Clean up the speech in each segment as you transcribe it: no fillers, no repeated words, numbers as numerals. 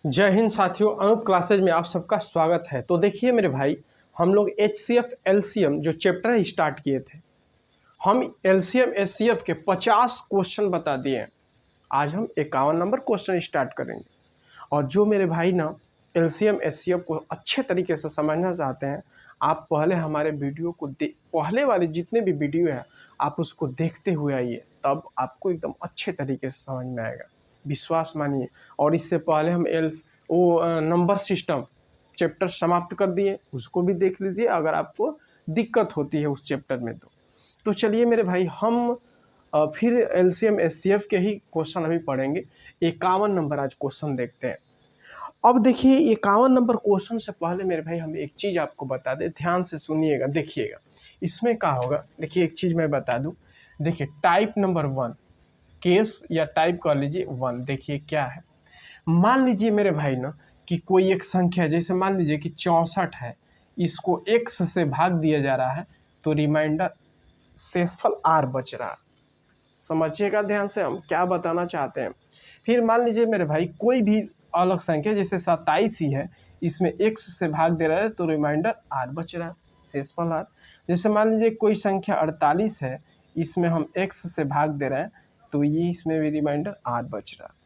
जय हिंद साथियों, अनूप क्लासेज में आप सबका स्वागत है। तो देखिए मेरे भाई, हम लोग HCF LCM जो चैप्टर स्टार्ट किए थे, हम LCM HCF के 50 क्वेश्चन बता दिए। आज हम 51 नंबर क्वेश्चन स्टार्ट करेंगे। और जो मेरे भाई ना LCM HCF को अच्छे तरीके से समझना चाहते हैं, आप पहले हमारे वीडियो को पहले वाले जितने भी वीडियो हैं आप उसको देखते हुए आइए, तब आपको एकदम अच्छे तरीके से समझ में आएगा, विश्वास मानिए। और इससे पहले हम नंबर सिस्टम चैप्टर समाप्त कर दिए, उसको भी देख लीजिए अगर आपको दिक्कत होती है उस चैप्टर में। तो चलिए मेरे भाई, हम फिर LCM HCF के ही क्वेश्चन अभी पढ़ेंगे। 51 नंबर आज क्वेश्चन देखते हैं। अब देखिए 51 नंबर क्वेश्चन से पहले मेरे भाई हम एक चीज़ आपको बता दें, ध्यान से सुनिएगा, देखिएगा इसमें क्या होगा। देखिए एक चीज़ मैं बता दूं, देखिए टाइप नंबर 1, केस या टाइप कर लीजिए 1। देखिए क्या है, मान लीजिए मेरे भाई ना कि कोई एक संख्या, जैसे मान लीजिए कि 64 है, इसको x से भाग दिया जा रहा है, तो रिमाइंडर शेषफल r बच रहा है। समझिएगा ध्यान से हम क्या बताना चाहते हैं। फिर मान लीजिए मेरे भाई कोई भी अलग संख्या जैसे 27 ही है, इसमें x से भाग दे रहा है तो रिमाइंडर r बच रहा है, शेषफल r। जैसे मान लीजिए कोई संख्या 48 है, इसमें हम x से भाग दे रहे हैं तो ये इसमें भी रिमाइंडर r बच रहा है।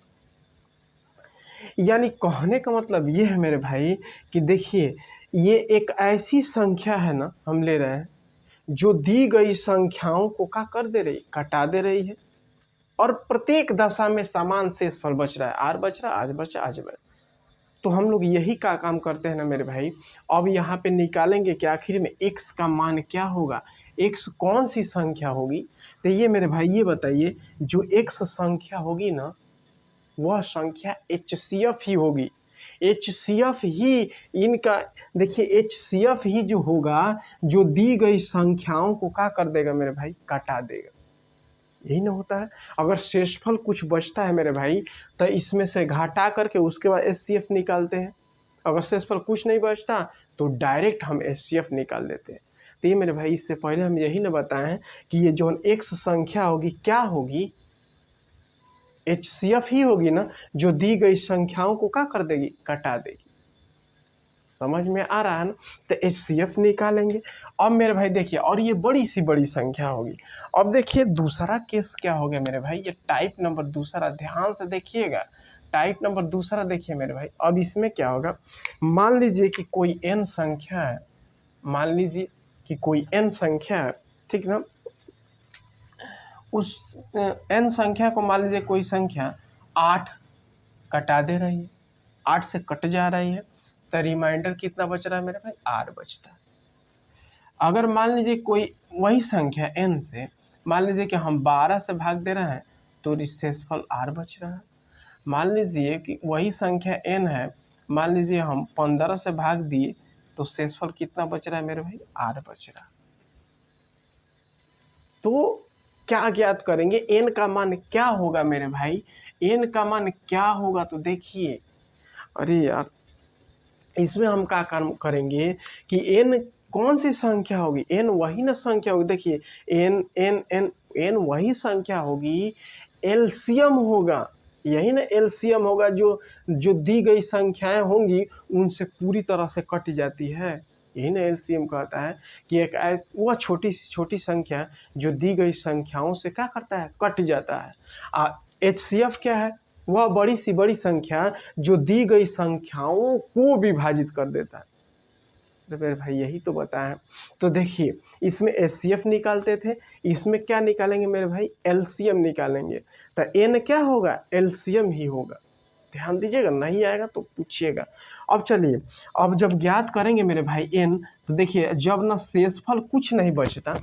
यानी कहने का मतलब ये है मेरे भाई कि देखिए ये एक ऐसी संख्या है ना, हम ले रहे हैं जो दी गई संख्याओं को क्या कर दे रही, घटा दे रही है, और प्रत्येक दशा में समान शेषफल बच रहा है, आर बच रहा है, आज बचा, आज बचा। तो हम लोग यही का काम करते हैं ना मेरे भाई। अब यहाँ पे निकालेंगे कि आखिर में x का मान क्या होगा, x कौन सी संख्या होगी। तो ये मेरे भाई ये बताइए, जो x संख्या होगी ना वह संख्या HCF ही होगी। HCF ही इनका, देखिए HCF ही जो होगा, जो दी गई संख्याओं को क्या कर देगा मेरे भाई, काटा देगा। यही ना होता है। अगर शेषफल कुछ बचता है मेरे भाई तो इसमें से घटा करके उसके बाद HCF निकालते हैं। अगर शेषफल कुछ नहीं बचता तो डायरेक्ट हम HCF निकाल देते हैं। तो ये मेरे भाई, इससे पहले हम यही ना बताएं कि ये जो x संख्या होगी क्या होगी, HCF ही होगी ना, जो दी गई संख्याओं को क्या कर देगी, घटा देगी। समझ में आ रहा है ना। तो HCF निकालेंगे। अब मेरे भाई देखिए, और ये बड़ी सी बड़ी संख्या होगी। अब देखिए दूसरा केस क्या हो गया मेरे भाई, ये टाइप नंबर दूसरा, ध्यान से देखिएगा, टाइप नंबर दूसरा देखिए मेरे भाई। अब इसमें क्या होगा, मान लीजिए कि कोई n संख्या है, मान लीजिए कि कोई n संख्या है, ठीक ना। उस n संख्या को मान लीजिए कोई संख्या 8 कटा दे रही है, 8 से कट जा रही है, तो रिमाइंडर कितना बच रहा है मेरे भाई, r बचता है। अगर मान लीजिए कोई वही संख्या n से, मान लीजिए कि हम 12 से भाग दे रहे हैं तो शेषफल r बच रहा है। मान लीजिए कि वही संख्या n है, मान लीजिए हम 15 से भाग दिए तो शेषफल कितना बच रहा है मेरे भाई, r बच रहा है। तो क्या ज्ञात करेंगे, n का मान क्या होगा मेरे भाई, n का मान क्या होगा। तो देखिए, अरे यार इसमें हम क्या काम करेंगे कि n कौन सी संख्या होगी, n वही ना संख्या होगी। देखिए n n n n वही संख्या होगी, LCM होगा, यही ना LCM होगा, जो दी गई संख्याएं होंगी उनसे पूरी तरह से कट जाती है। यही ना LCM कहता है कि एक वह छोटी सी छोटी संख्या जो दी गई संख्याओं से क्या करता है, कट जाता है। HCF क्या है, वह बड़ी सी बड़ी संख्या जो दी गई संख्याओं को विभाजित कर देता है। तो मेरे भाई यही तो बताएं। तो देखिए इसमें HCF निकालते थे, इसमें क्या निकालेंगे मेरे भाई, LCM निकालेंगे। तो n क्या होगा, LCM ही होगा। ध्यान दीजिएगा, नहीं आएगा तो पूछिएगा। अब चलिए, अब जब ज्ञात करेंगे मेरे भाई n, तो देखिए जब ना शेषफल कुछ नहीं बचता,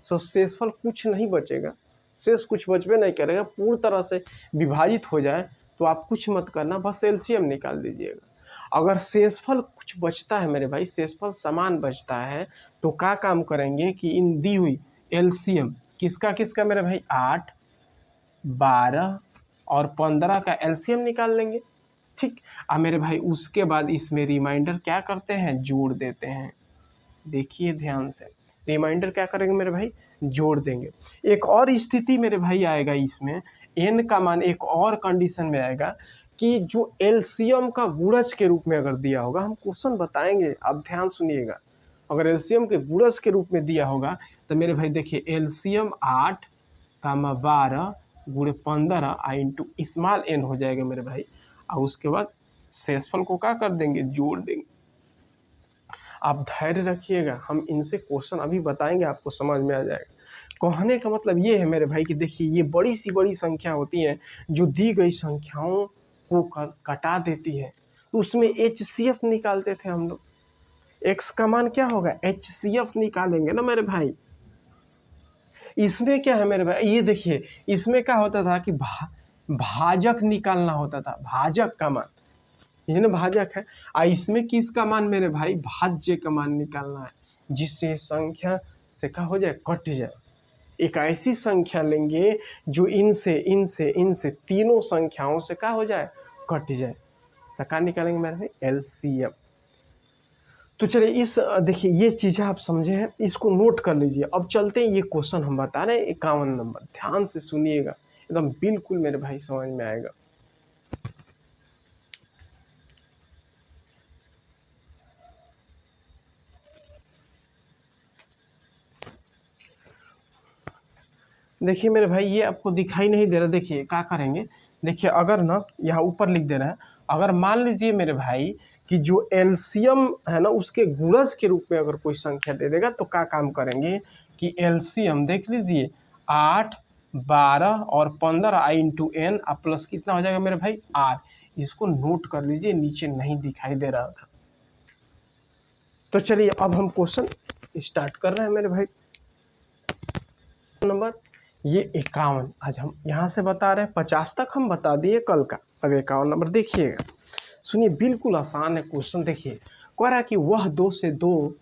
तो शेषफल कुछ नहीं बचेगा, शेष कुछ बचबे नहीं करेगा, पूर्ण तरह से विभाजित हो जाए तो आप कुछ मत करना, बस LCM निकाल दीजिएगा। अगर शेषफल कुछ बचता है मेरे भाई, शेषफल समान बचता है, तो क्या काम करेंगे कि इन दी हुई LCM किसका किसका मेरे भाई, 8, 12 और 15 का LCM निकाल लेंगे। ठीक, अब मेरे भाई उसके बाद इसमें रिमाइंडर क्या करते हैं, जोड़ देते हैं। देखिए ध्यान से, रिमाइंडर क्या करेंगे मेरे भाई, जोड़ देंगे। एक और स्थिति मेरे भाई आएगा इसमें, n का मान एक और कंडीशन में आएगा कि जो एलसीएम का गुणज के रूप में अगर दिया होगा, हम क्वेश्चन बताएंगे, आप ध्यान सुनिएगा। अगर एलसीएम के गुणज के रूप में दिया होगा तो मेरे भाई देखिए एलसीएम 8 कामा 12 गुणे 15 इंटू स्मॉल एन हो जाएगा मेरे भाई, और उसके बाद शेषफल को क्या कर देंगे, जोड़ देंगे। आप धैर्य रखिएगा, हम इनसे क्वेश्चन अभी बताएंगे, आपको समझ में आ जाएगा। कहने का मतलब ये है मेरे भाई कि देखिए ये बड़ी सी बड़ी संख्या होती है जो दी गई संख्याओं को कटा देती है, तो उसमें HCF निकालते थे हम लोग। x का मान क्या होगा, HCF निकालेंगे ना मेरे भाई। इसमें क्या है मेरे भाई, ये देखिए इसमें क्या होता था कि भाजक निकालना होता था, भाजक का मान, ये ना भाजक है। इसमें किसका मान मेरे भाई, भाज्य का मान निकालना है, जिससे संख्या से क्या हो जाए, कट जाए। एक ऐसी संख्या लेंगे जो इनसे इनसे इनसे तीनों संख्याओं से क्या हो जाए, कट जाए, तो क्या निकालेंगे मेरे भाई, एलसीएम। तो चलिए इस देखिए ये चीज़ें आप समझे हैं, इसको नोट कर लीजिए। अब चलते हैं, ये क्वेश्चन हम बता रहे हैं 51 नंबर, ध्यान से सुनिएगा, एकदम बिल्कुल मेरे भाई समझ में आएगा। देखिए मेरे भाई ये आपको दिखाई नहीं दे रहा, देखिए क्या करेंगे, देखिए अगर ना यहाँ ऊपर लिख दे रहा है, अगर मान लीजिए मेरे भाई कि जो एलसीएम है ना उसके गुणज के रूप में अगर कोई संख्या दे देगा, तो क्या काम करेंगे कि एलसीएम देख लीजिए 8, 12 और 15 इंटू एन प्लस कितना हो जाएगा मेरे भाई, आर। इसको नोट कर लीजिए, नीचे नहीं दिखाई दे रहा था। तो चलिए अब हम क्वेश्चन स्टार्ट कर रहे हैं मेरे भाई। नंबर ये 51, आज हम यहाँ से बता रहे हैं, 50 तक हम बता दिए कल का। अब 51 नंबर देखिएगा, सुनिए बिल्कुल आसान है क्वेश्चन। देखिए कह रहा है कि वह 2 से 2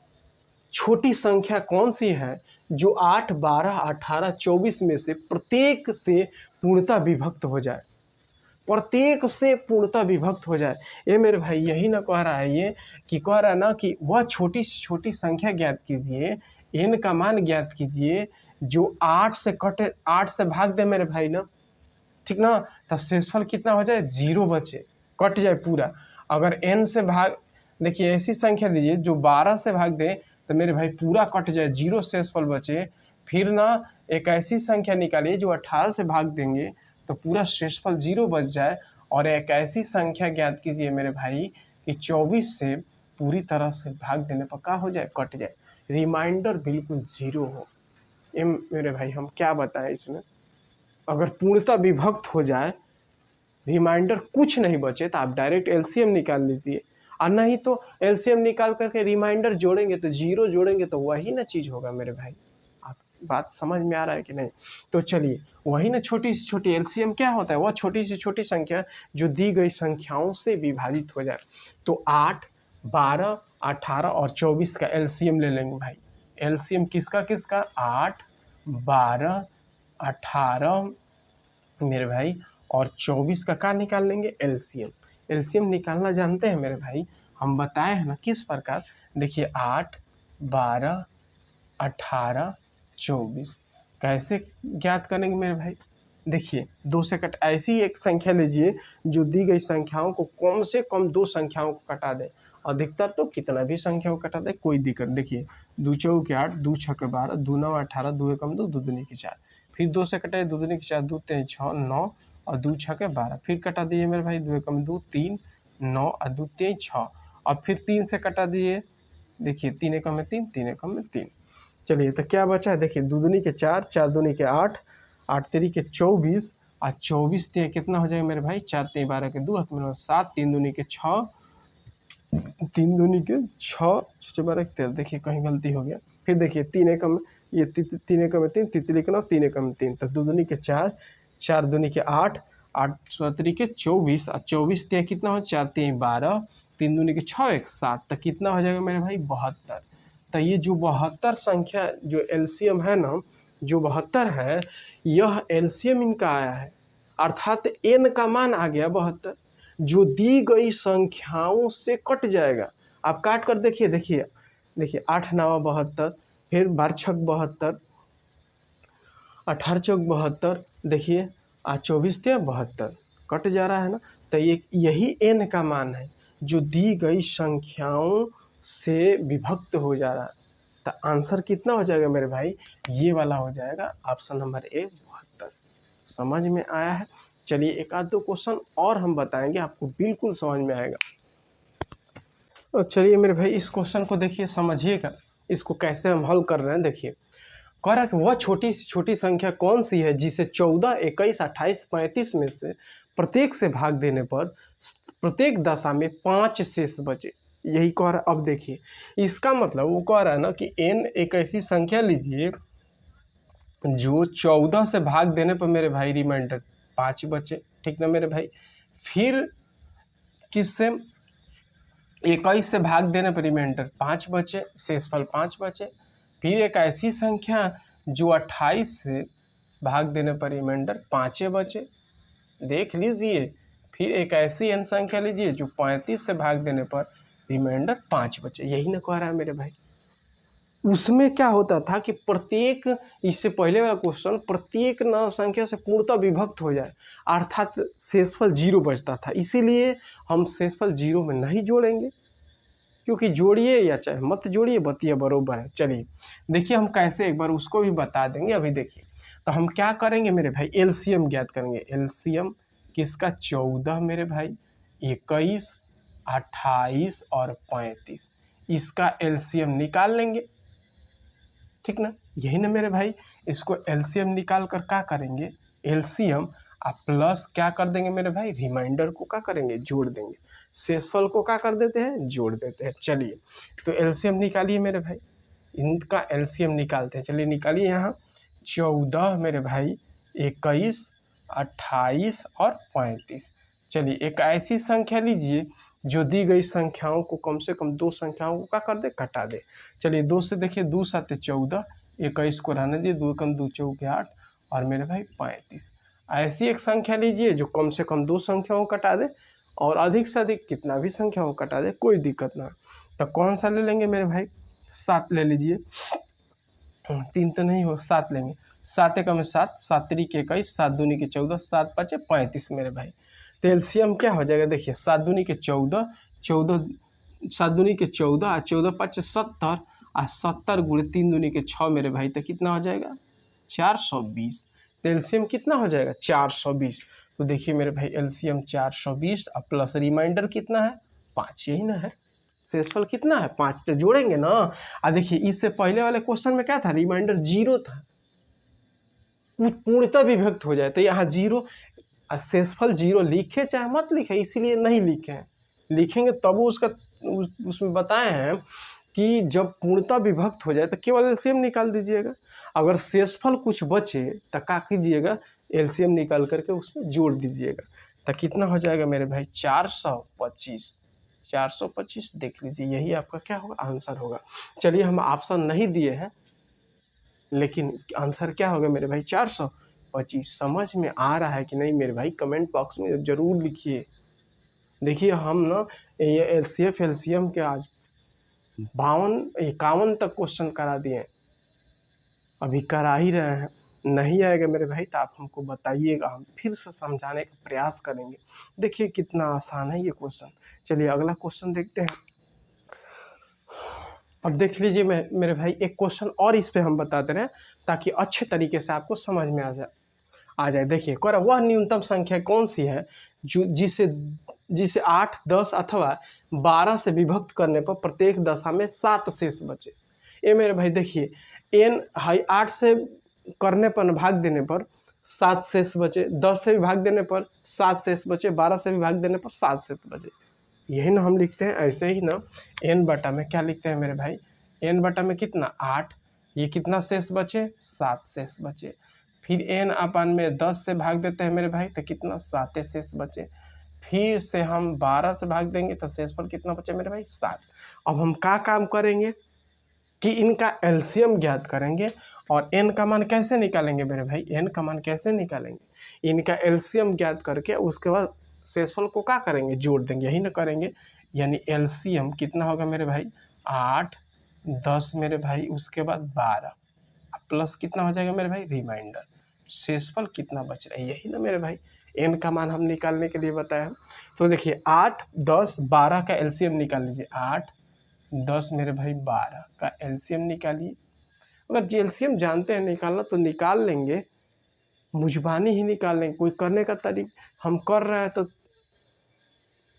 छोटी संख्या कौन सी है जो 8, 12, 18, 24 में से प्रत्येक से पूर्णतः विभक्त हो जाए, प्रत्येक से पूर्णतः विभक्त हो जाए। ये मेरे भाई यही ना कह रहा है, ये कि कह रहा है ना कि वह छोटी से छोटी संख्या ज्ञात कीजिए, एन का मान ज्ञात कीजिए जो 8 से कटे, 8 से भाग दे मेरे भाई ना, ठीक ना, तो शेषफल कितना हो जाए, 0 बचे, कट जाए पूरा। अगर n से भाग, देखिए ऐसी संख्या दीजिए जो 12 से भाग दे तो मेरे भाई पूरा कट जाए, 0 शेषफल बचे। फिर ना एक ऐसी संख्या निकालिए जो 18 से भाग देंगे तो पूरा शेषफल 0 बच जाए। और एक ऐसी संख्या ज्ञात कीजिए मेरे भाई कि 24 से पूरी तरह से भाग देने पर क्या हो जाए, कट जाए, रिमाइंडर बिल्कुल 0 हो। ये मेरे भाई हम क्या बताएं इसमें, अगर पूर्णतः विभक्त हो जाए, रिमाइंडर कुछ नहीं बचे, तो आप डायरेक्ट एलसीएम निकाल लीजिए, और नहीं तो एलसीएम निकाल करके रिमाइंडर जोड़ेंगे तो 0 जोड़ेंगे तो वही ना चीज़ होगा मेरे भाई। आप बात समझ में आ रहा है कि नहीं। तो चलिए वही ना, छोटी से छोटी एलसीएम क्या होता है, वह छोटी से छोटी संख्या जो दी गई संख्याओं से विभाजित हो जाए। तो 8, 12, 18 और 24 का एलसीएम ले लेंगे भाई। एलसीएम किसका किसका, 8, 12, 18 मेरे भाई और 24 का निकाल लेंगे, एलसीएम। एलसीएम निकालना जानते हैं मेरे भाई, हम बताए हैं ना किस प्रकार। देखिए 8, 12, 18, 24 कैसे ज्ञात करेंगे मेरे भाई। देखिए 2 से कट, ऐसी एक संख्या लीजिए जो दी गई संख्याओं को कम से कम 2 संख्याओं को कटा दे, अधिकतर तो कितना भी संख्याओं को कटा दे, कोई दिक्कत। देखिए 2 चौके 8, 2 छक्के 12, 2 9 18, 2 एकम 2, 2 दूनी 4, फिर 2 से कटे 2 दूनी 4, 2 3 6 9 और 2 छक्के 12, फिर कटा दीजिए मेरे भाई 2 एकम 2 3 9 और 2 3 6, और फिर 3 से कटा दीजिए, देखिए 3 एकम में 3, 3 एकम में 3। चलिए तो क्या बचा है, देखिए 2 दूनी 4, 4 दूनी 8, 8 3 24 और 24 3 कितना हो जाएगा मेरे भाई, 4 3 12 के 2 7, 3 दूनी 6, 3 दूनी 6, 6 12 13, देखिए कहीं गलती हो गया। फिर देखिए 3 एकम, ये 3 एकम में 3, तितली का 3 एकम में 3, तो 2 दूनी 4, 4 दूनी 8, 8 7 के 24 और 24 3 कितना हो, 4 3 12, 3 दूनी 6 1 7, तो कितना हो जाएगा मेरे भाई, 72। तो ये जो 72 संख्या जो एलसीएम है ना, जो 72 है, यह एलसीएम इनका आया है, अर्थात एन का मान आ गया 72, जो दी गई संख्याओं से कट जाएगा। आप काट कर देखिए, देखिए देखिए 8 9 72, फिर 12 6 72, 18 चौक 72, देखिए 24 3 72, कट जा रहा है ना। तो ये यही n का मान है जो दी गई संख्याओं से विभक्त हो जा रहा है। तो आंसर कितना हो जाएगा मेरे भाई, ये वाला हो जाएगा ऑप्शन नंबर ए 72। समझ में आया है। चलिए एक आध दो क्वेश्चन और हम बताएंगे, आपको बिल्कुल समझ में आएगा। तो चलिए मेरे भाई इस क्वेश्चन को देखिए, समझिएगा इसको कैसे हम हल कर रहे हैं। देखिए कह रहा है कि वह छोटी से छोटी संख्या कौन सी है जिसे 14, 21, 28, 35 में से प्रत्येक से भाग देने पर प्रत्येक दशा में 5 शेष बचे। यही कह रहा है। अब देखिए इसका मतलब वो कह रहा है ना कि n एक ऐसी संख्या लीजिए जो 14 से भाग देने पर मेरे भाई रिमाइंडर 5 बचे, ठीक ना मेरे भाई। फिर किससे 21 से भाग देने पर रिमाइंडर 5 बचे, शेषफल 5 बचे। फिर एक ऐसी संख्या जो 28 से भाग देने पर रिमाइंडर 5 बचे, देख लीजिए। फिर एक ऐसी n संख्या लीजिए जो 35 से भाग देने पर रिमाइंडर 5 बचे। यही ना कह रहा है मेरे भाई। उसमें क्या होता था कि प्रत्येक, इससे पहले वाला क्वेश्चन, प्रत्येक न संख्या से पूर्णतः विभक्त हो जाए अर्थात शेषफल 0 बचता था। इसीलिए हम शेषफल 0 में नहीं जोड़ेंगे, क्योंकि जोड़िए या चाहे मत जोड़िए बतिया बरोबर है। चलिए देखिए हम कैसे, एक बार उसको भी बता देंगे। अभी देखिए तो हम क्या करेंगे मेरे भाई, एलसीएम ज्ञात करेंगे। एलसीएम किसका, 14 मेरे भाई, 21, 28 और 35, इसका एलसीएम निकाल लेंगे, ठीक ना। यही ना मेरे भाई। इसको एलसीएम निकाल कर क्या करेंगे, एलसीएम आप प्लस क्या कर देंगे मेरे भाई, रिमाइंडर को क्या करेंगे, जोड़ देंगे। शेषफल को क्या कर देते हैं, जोड़ देते हैं। चलिए तो एलसीएम निकालिए मेरे भाई, इनका एलसीएम निकालते हैं। चलिए निकालिए यहाँ 14 मेरे भाई, 21, 28 और 35। चलिए एक ऐसी संख्या लीजिए जो दी गई संख्याओं को कम से कम 2 संख्याओं को क्या कर दे, घटा दे। चलिए 2 से देखिए, 2 7 14, 21 को रहने दिए, 2 कम 2 4 8 और मेरे भाई 35। ऐसी एक संख्या लीजिए जो कम से कम 2 संख्याओं को घटा दे और अधिक से अधिक कितना भी संख्याओं को घटा दे, कोई दिक्कत ना। तो कौन सा ले लेंगे मेरे भाई, 7 ले लीजिए। 3 तो नहीं हो, 7 लेंगे। 7 एकम में 7, 7 3 के 21, 7 दूनी के 14, 7 5 35 मेरे भाई। तो एलसीएम क्या हो जाएगा, देखिए 7 दूनी के 14, 14 7 दूनी के 14 और 14 5 70 और 70 गुणे 3 दूनी के 6 मेरे भाई। तो कितना हो जाएगा, 420। तो एलसीएम कितना हो जाएगा, 420। तो देखिए मेरे भाई एलसीएम 420 और प्लस रिमाइंडर कितना है, 5, यही ना है। शेषफल कितना है, 5, तो जोड़ेंगे ना। और देखिए इससे पहले वाले क्वेश्चन में क्या था, रिमाइंडर 0 था, पूर्णतः विभक्त हो जाए। तो यहाँ 0, शेषफल 0 लिखे चाहे मत लिखे, इसीलिए नहीं लिखे हैं। लिखेंगे तब उसका उसमें बताए हैं कि जब पूर्णतः विभक्त हो जाए तो केवल एलसीएम निकाल दीजिएगा। अगर शेषफल कुछ बचे तो क्या कीजिएगा, एलसीएम निकाल करके उसमें जोड़ दीजिएगा। तो कितना हो जाएगा मेरे भाई, 425। 425 देख लीजिए, यही आपका क्या होगा, आंसर होगा। चलिए हम ऑप्शन नहीं दिए हैं, लेकिन आंसर क्या होगा मेरे भाई, 425। समझ में आ रहा है कि नहीं मेरे भाई, कमेंट बॉक्स में ज़रूर लिखिए। देखिए हम ना ये एलसीएफ एलसीएम के आज 52-51 तक क्वेश्चन करा दिए, अभी करा ही रहे हैं। नहीं आएगा मेरे भाई तो आप हमको बताइएगा, हम फिर से समझाने का प्रयास करेंगे। देखिए कितना आसान है ये क्वेश्चन। चलिए अगला क्वेश्चन देखते हैं। अब देख लीजिए मेरे भाई, एक क्वेश्चन और इस पे हम बता दे रहे हैं ताकि अच्छे तरीके से आपको समझ में आ जाए। देखिए कह रहा वह न्यूनतम संख्या कौन सी है जो जिसे 8, 10 अथवा 12 से विभक्त करने पर प्रत्येक दशा में 7 शेष बचे। ये मेरे भाई देखिए, n 8 से करने पर भाग देने पर 7 शेष बचे, 10 से भी भाग देने पर 7 शेष बचे, 12 से भी भाग देने पर 7 शेष बचे। यही ना हम लिखते हैं। ऐसे ही ना n बटा में क्या लिखते हैं मेरे भाई, n बटा में कितना 8, ये कितना शेष बचे, 7 शेष बचे। फिर n अपन में 10 से भाग देते हैं मेरे भाई तो कितना, 7 शेष बचे। फिर से हम 12 से भाग देंगे तो शेषफल कितना बचे मेरे भाई, 7। अब हम क्या काम करेंगे कि इनका एलसीएम ज्ञात करेंगे। और n का मान कैसे निकालेंगे मेरे भाई, n का मान कैसे निकालेंगे, इनका एलसीएम ज्ञात करके उसके बाद शेषफल को क्या करेंगे, जोड़ देंगे, यही ना करेंगे। यानी एलसीएम कितना होगा मेरे भाई, 8, 10 मेरे भाई, उसके बाद 12 प्लस कितना हो जाएगा मेरे भाई, रिमाइंडर। शेषफल कितना बच रहा है, यही ना मेरे भाई, एन का मान हम निकालने के लिए बताया। तो देखिए 8, 10, 12 का एलसीएम निकाल लीजिए। 8, 10 मेरे भाई 12 का एलसीएम निकालिए। अगर एलसीएम जानते हैं निकालना तो निकाल लेंगे, मुजबानी ही निकाल लेंगे। कोई करने का तरीका हम कर रहे हैं तो,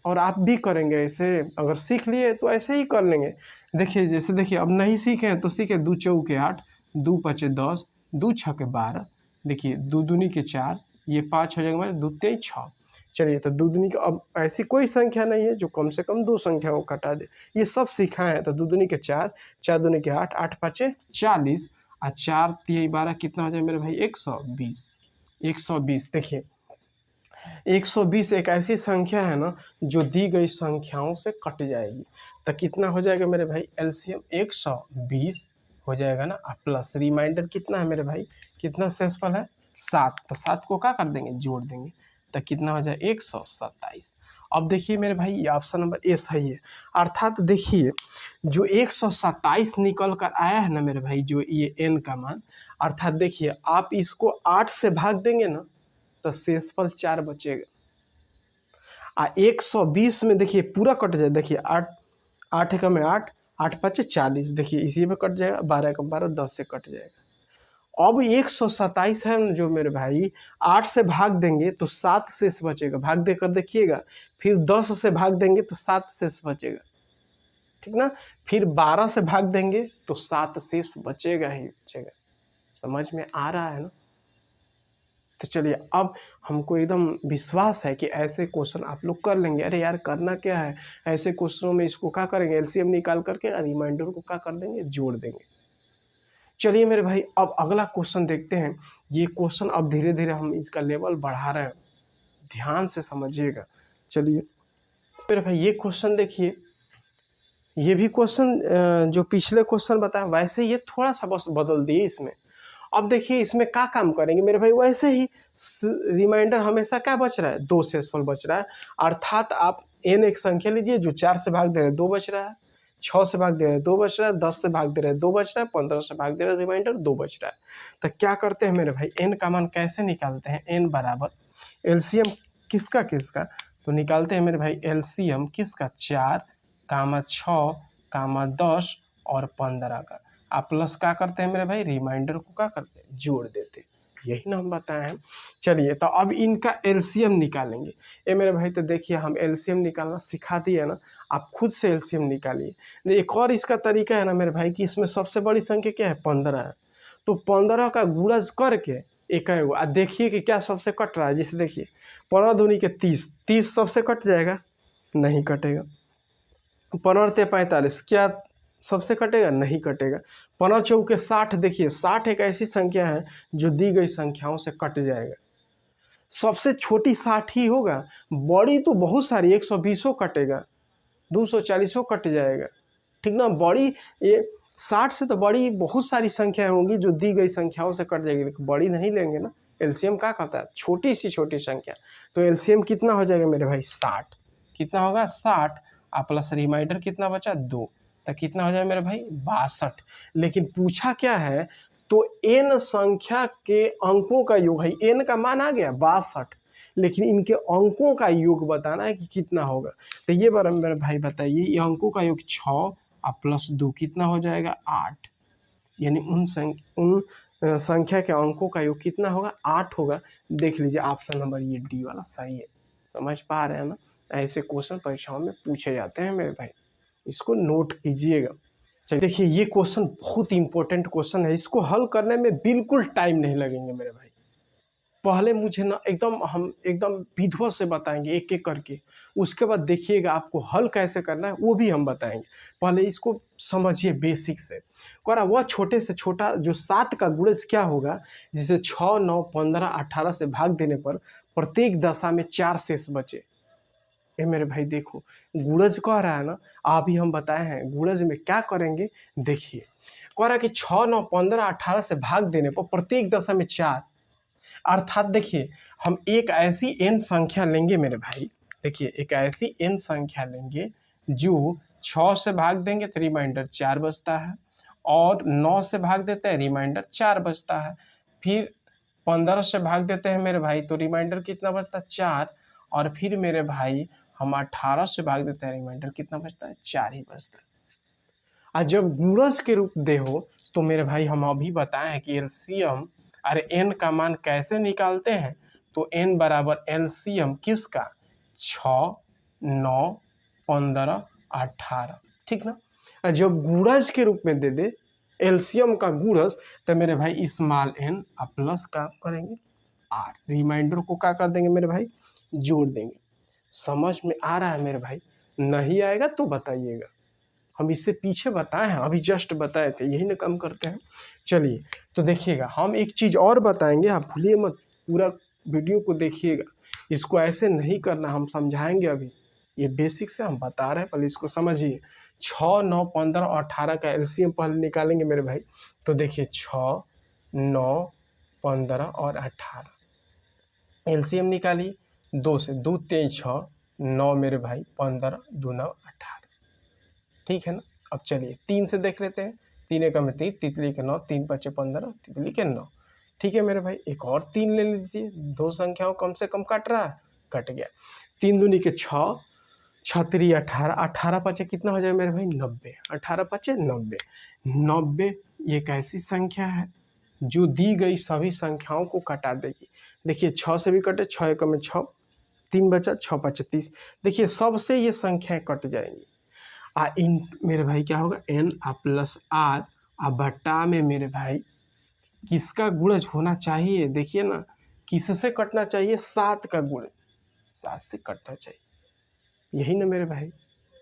और आप भी करेंगे ऐसे, अगर सीख लिए तो ऐसे ही कर लेंगे। देखिए जैसे देखिए अब नहीं सीखे हैं तो सीखे, 2 चौके 8, 2 पचे 10, 2 छके 12, देखिए 2 दूनी के 4, ये 5 हो जाएगा, 2 तेई 6। चलिए तो 2 दूनी का, अब ऐसी कोई संख्या नहीं है जो कम से कम 2 संख्या को घटा दे, ये सब सीखा है। तो 2 दूनी के 4, 4 दूनी के 8, 8 पाँचे 40, और 4 तिहाई 12 कितना हो जाए मेरे भाई 120। 120 देखिए 120 एक ऐसी संख्या है ना जो दी गई संख्याओं से कट जाएगी। तो कितना हो जाएगा मेरे भाई एलसीएम 120 हो जाएगा ना, प्लस रिमाइंडर कितना है मेरे भाई, कितना शेषफल है 7, तो 7 को क्या कर देंगे, जोड़ देंगे, तो कितना हो जाए 127। अब देखिए मेरे भाई ये ऑप्शन नंबर ए सही है। अर्थात देखिए जो 127 निकल कर आया है ना मेरे भाई, जो ये एन का मान, अर्थात देखिए आप इसको 8 से भाग देंगे ना तो शेषफल 4 बचेगा। 120 में देखिए पूरा कट जाए, देखिए 8, 8 एकम में 8, 8 पचे 40, देखिए इसी में कट जाएगा, 12 एकम 12, 10 से कट जाएगा। अब 127 है जो मेरे भाई, 8 से भाग देंगे तो 7 शेष बचेगा, भाग देकर देखिएगा, फिर 10 से भाग देंगे तो 7 शेष बचेगा, ठीक ना, फिर 12 से भाग देंगे तो 7 शेष बचेगा ही बचेगा। समझ में आ रहा है ना। तो चलिए अब हमको एकदम विश्वास है कि ऐसे क्वेश्चन आप लोग कर लेंगे। अरे यार करना क्या है, ऐसे क्वेश्चनों में इसको क्या करेंगे, एलसीएम निकाल करके रिमाइंडर को क्या कर देंगे, जोड़ देंगे। चलिए मेरे भाई अब अगला क्वेश्चन देखते हैं। ये क्वेश्चन अब धीरे धीरे हम इसका लेवल बढ़ा रहे हैं, ध्यान से समझिएगा। चलिए मेरे भाई ये क्वेश्चन देखिए, ये भी क्वेश्चन जो पिछले क्वेश्चन बताया वैसे ये थोड़ा सा बस बदल दिए इसमें। अब देखिए इसमें क्या काम करेंगे मेरे भाई, वैसे ही रिमाइंडर हमेशा क्या बच रहा है, 2 शेषफल बच रहा है। अर्थात आप एन एक संख्या लीजिए जो 4 से भाग दे रहे हैं 2 बच रहा है, 6 से भाग दे रहे हैं 2 बच रहा है, 10 से भाग दे रहे हैं 2 बच रहा है, 15 से भाग दे रहे हैं रिमाइंडर 2 बच रहा है। तो क्या करते हैं मेरे भाई, एन का मान कैसे निकालते हैं, एन बराबर एलसीएम किसका किसका, तो निकालते हैं मेरे भाई एलसीएम किसका, 4, 6, 10 और 15 का। आप प्लस क्या करते हैं मेरे भाई, रिमाइंडर को क्या करते हैं, जोड़ देते, यही ना हम बताए हैं। चलिए तो अब इनका एलसीएम निकालेंगे। ये मेरे भाई तो देखिए हम एलसीएम निकालना सिखा दिए ना, आप खुद से एलसीएम निकालिए। एक और इसका तरीका है ना मेरे भाई कि इसमें सबसे बड़ी संख्या क्या है, 15 है, तो 15 का गुणज करके एक देखिए कि क्या सबसे कट रहा है। जैसे देखिए 15 दूनी के 30, 30 सबसे कट जाएगा, नहीं कटेगा। 15 ते 45 क्या सबसे कटेगा, नहीं कटेगा। 15 चौके 60, देखिए 60 एक ऐसी संख्या है जो दी गई संख्याओं से कट जाएगा, सबसे छोटी 60 ही होगा, बड़ी तो बहुत सारी 120 कटेगा, 240 कट जाएगा, ठीक ना। बड़ी ये 60 से तो बड़ी बहुत सारी संख्याएं होंगी जो दी गई संख्याओं से कट जाएगी, लेकिन बड़ी नहीं लेंगे ना। एलसीएम क्या कहता है, छोटी सी छोटी संख्या। तो एलसीएम कितना हो जाएगा मेरे भाई 60, कितना होगा 60, और प्लस रिमाइंडर कितना बचा 2, तो कितना हो जाए मेरे भाई 62। लेकिन पूछा क्या है, तो एन संख्या के अंकों का योग है, एन का मान आ गया 62, लेकिन इनके अंकों का योग बताना है कि कितना होगा। तो ये बार मेरे भाई बताइए, ये अंकों का योग 6 और प्लस 2 कितना हो जाएगा 8, यानी उन संख्या के अंकों का योग कितना होगा 8 होगा। देख लीजिए ऑप्शन नंबर ये डी वाला सही है। समझ पा रहे हैं ना, ऐसे क्वेश्चन परीक्षाओं में पूछे जाते हैं मेरे भाई, इसको नोट कीजिएगा। चलिए देखिए ये क्वेश्चन बहुत इंपॉर्टेंट क्वेश्चन है, इसको हल करने में बिल्कुल टाइम नहीं लगेंगे मेरे भाई। पहले मुझे ना हम एकदम विधिवत से बताएंगे एक एक करके, उसके बाद देखिएगा आपको हल कैसे करना है वो भी हम बताएंगे। पहले इसको समझिए बेसिक से। करा वह छोटे से छोटा जो 7 का गुणज क्या होगा, जिसे 6, 9, 15, 18 से भाग देने पर प्रत्येक दशा में 4 शेष बचे। ये मेरे भाई देखो गुणज कह रहा है ना, अभी हम बताए हैं गुणज में क्या करेंगे। देखिए कह रहा है कि 6, 9, 15, 18 से भाग देने पर प्रत्येक दशा में 4, अर्थात देखिए हम एक ऐसी एन संख्या लेंगे मेरे भाई, देखिए एक ऐसी एन संख्या लेंगे जो 6 से भाग देंगे तो रिमाइंडर 4 बचता है, और 9 से भाग देते हैं रिमाइंडर 4 बचता है, फिर 15 से भाग देते हैं मेरे भाई तो रिमाइंडर कितना बचता है 4, और फिर मेरे भाई हम 18 से भाग देते हैं, रिमाइंडर कितना बचता है 4 ही बचता है। और जब गुणज के रूप दे हो तो मेरे भाई हम अभी बताएं कि एलसीएम अरे एन का मान कैसे निकालते हैं, तो एन बराबर एलसीएम किसका 6, 9, 15, 18, ठीक ना। और जब गुणज के रूप में दे दे एलसीएम का गुणज तो मेरे भाई स्मॉल एन प्लस का करेंगे आर, रिमाइंडर को क्या कर देंगे मेरे भाई जोड़ देंगे। समझ में आ रहा है मेरे भाई? नहीं आएगा तो बताइएगा, हम इससे पीछे बताए हैं, अभी जस्ट बताए थे, यही ना काम करते हैं। चलिए तो देखिएगा हम एक चीज़ और बताएंगे, आप भूलिए मत, पूरा वीडियो को देखिएगा, इसको ऐसे नहीं करना, हम समझाएंगे अभी, ये बेसिक से हम बता रहे हैं, पहले इसको समझिए। 6, 9, 15 और 18 का एलसीएम पहले निकालेंगे मेरे भाई, तो देखिए 6, 9, 15 और 18 एलसीएम निकालिए, 2 से 2 3 6, 9 मेरे भाई 15, 2 9 18, ठीक है ना। अब चलिए 3 से देख लेते हैं, 3 एकम में 3, तितली के 9, 3 5 15, तितली के 9, ठीक है मेरे भाई। एक और 3 ले लीजिए, दो संख्याओं कम से कम कट रहा है, कट गया। 3 दूनी के 6, 6 3 18, 18 5 कितना हो जाए मेरे भाई 90, 18 5 90, 90 एक ऐसी संख्या है जो दी गई सभी संख्याओं को कटा देगी। देखिए 6 से भी कटे, 6 एकम में 6, 3 बचा, 6 5 30, देखिए सबसे ये संख्याएं कट जाएंगी। इन मेरे भाई क्या होगा एन प्लस आर बटा में मेरे भाई किसका गुणज होना चाहिए, देखिए ना किससे कटना चाहिए 7 का गुण, 7 से कटना चाहिए, यही ना मेरे भाई,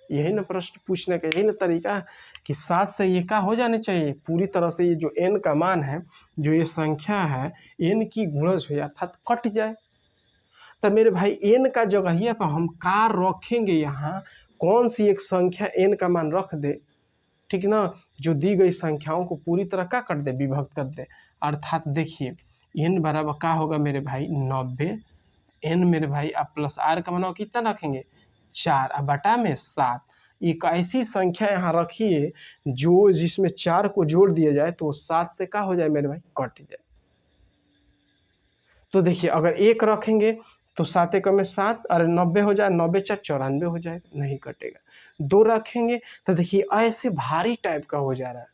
यही ना प्रश्न पूछने का यही ना तरीका है कि 7 से ये का हो जाने चाहिए पूरी तरह से, ये जो एन का मान है, जो ये संख्या है एन की गुणज हो अर्थात कट जाए। तो मेरे भाई एन का जगह पर हम का रखेंगे, यहाँ कौन सी एक संख्या एन का मान रख दे, ठीक ना, जो दी गई संख्याओं को पूरी तरह क्या कर दे विभक्त कर दे, अर्थात देखिए एन बराबर क्या होगा मेरे भाई 90, एन मेरे भाई प्लस आर का मान कितना रखेंगे 4 बटा में 7, एक ऐसी संख्या यहाँ रखिए जो जिसमें 4 को जोड़ दिया जाए तो 7 से क्या हो जाए मेरे भाई कट जाए। तो देखिए अगर 1 रखेंगे तो 7 एकम में 7, अरे 90 हो जाए, 90 4 94 हो जाए, नहीं कटेगा। 2 रखेंगे तो देखिए ऐसे भारी टाइप का हो जा रहा है।